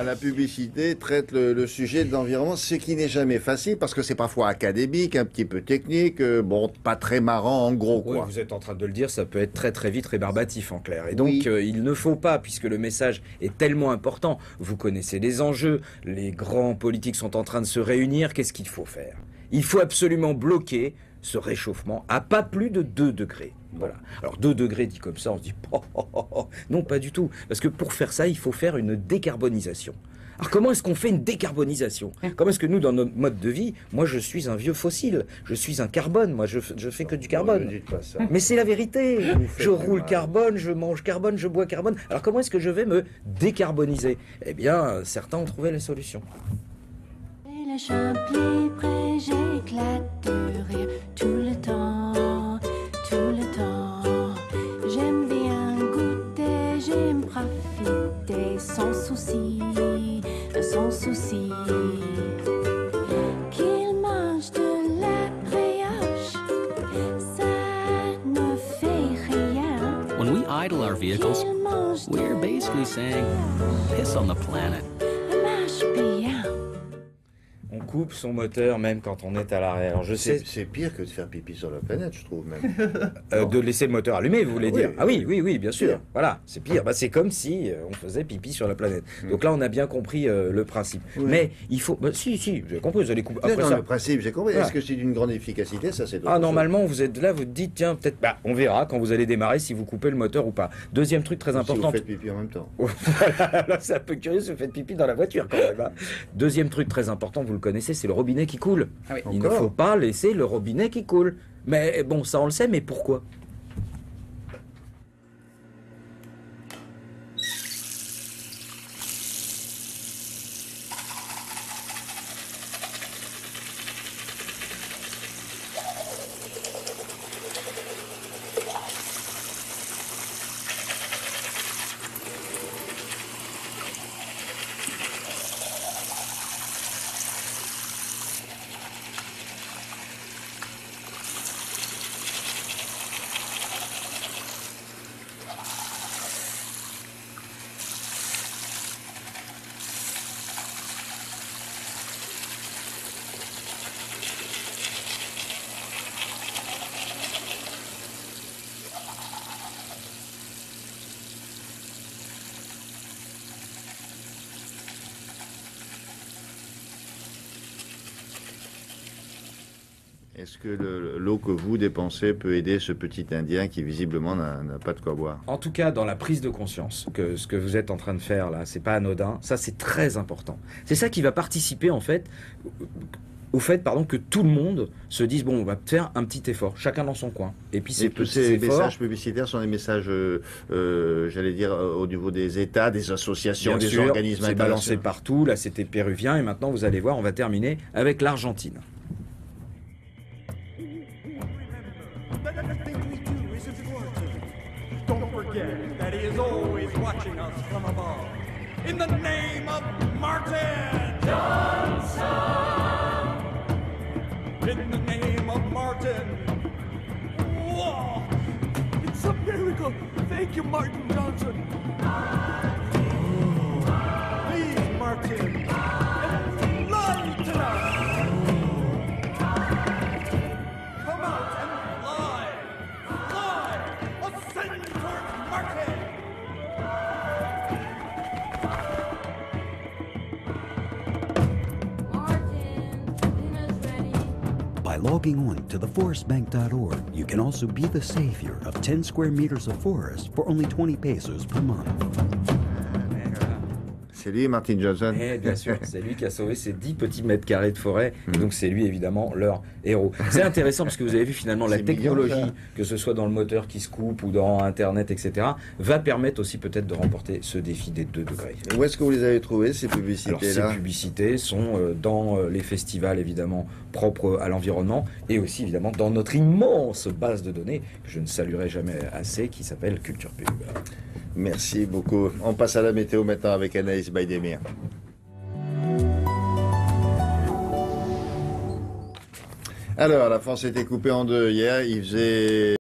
la publicité traite le sujet de l'environnement, ce qui n'est jamais facile parce que c'est parfois académique, un petit peu technique, bon, pas très marrant en gros, Oui, quoi. vous êtes en train de le dire, ça peut être très très vite rébarbatif en clair. Et donc Oui. il ne faut pas, puisque le message est tellement important, vous connaissez les enjeux, les grands politiques sont en train de se réunir, qu'est-ce qu'il faut faire? Il faut absolument bloquer ce réchauffement à pas plus de 2 degrés. Voilà. Alors 2 degrés dit comme ça, on se dit non, pas du tout. Parce que pour faire ça, il faut faire une décarbonisation. Alors comment est-ce qu'on fait une décarbonisation? Comment est-ce que nous, dans notre mode de vie, moi je suis un vieux fossile, je suis un carbone, moi je fais que du carbone. Ne dites pas ça. Mais c'est la vérité. faites Je du roule mal. carbone, je mange carbone, je bois carbone. Alors comment est-ce que je vais me décarboniser? Eh bien, certains ont trouvé la solution. Et la Champly près, j'éclate de rire tout le temps, tout le temps. J'aime bien goûter, j'aime profiter sans souci, sans souci. Qu'il mange de la brioche, ça ne fait rien. When we idle our vehicles, Qu'il mange de we're basically saying, piss on the planet. marche bien. On coupe son moteur même quand on est à l'arrêt. Alors je sais C'est pire que de faire pipi sur la planète, je trouve même. de laisser le moteur allumé, vous voulez Oui, dire? Ah oui, oui. oui, bien sûr. Pire. Voilà, c'est pire. Bah, c'est comme si on faisait pipi sur la planète. Donc là, on a bien compris le principe. Oui. Mais il faut... Bah, si, vous avez compris, vous allez couper. Non, Après non, ça... le principe, j'ai compris. Voilà. Est-ce que c'est d'une grande efficacité? Ça, c'est d'autres Ah, choses. normalement, vous êtes là, vous te dites, tiens, peut-être... Bah, on verra quand vous allez démarrer si vous coupez le moteur ou pas. Deuxième truc très Si important... vous faites pipi en même temps. Voilà, là, c'est un peu curieux si vous faites pipi dans la voiture quand même. Hein. Deuxième truc très important, vous le connaissez, c'est le robinet qui coule. Ah oui. Il ne Encore faut pas laisser le robinet qui coule. Mais bon, ça on le sait, mais pourquoi? Est-ce que l'eau que vous dépensez peut aider ce petit Indien qui visiblement n'a pas de quoi boire? En tout cas, dans la prise de conscience, que ce que vous êtes en train de faire là, c'est pas anodin, ça c'est très important. C'est ça qui va participer en fait au fait, pardon, que tout le monde se dise bon, on va faire un petit effort, chacun dans son coin. Et puis Et tous ces efforts, messages publicitaires sont des messages, j'allais dire, au niveau des États, des associations, bien des sûr, organismes c'est balancé internationaux. partout. Là, c'était péruvien et maintenant vous allez voir, on va terminer avec l'Argentine. That everything we do is important. Don't forget that he is always watching us from above. In the name of Martin Johnson! In the name of Martin. Whoa! It's a miracle! Thank you, Martin Johnson! Please, Martin, enlighten us! Come out and fly! Fly! Ascend towards Martin! Martin, dinner's ready. By logging on to theforestbank.org, you can also be the savior of 10 square meters of forest for only 20 pesos per month. C'est lui, Martin Johnson. Et bien sûr, c'est lui qui a sauvé ces 10 petits mètres carrés de forêt. Et donc c'est lui évidemment leur héros. C'est intéressant parce que vous avez vu finalement la C'est mignon, technologie, ça. que ce soit dans le moteur qui se coupe ou dans Internet, etc., va permettre aussi peut-être de remporter ce défi des 2 degrés. Où est-ce que vous les avez trouvées, ces Alors ces publicités-là? publicités sont dans les festivals évidemment propres à l'environnement et aussi évidemment dans notre immense base de données que je ne saluerai jamais assez qui s'appelle Culture Pub. Merci beaucoup. On passe à la météo maintenant avec Anaïs Baydemir. Alors, la France était coupée en deux hier. Il faisait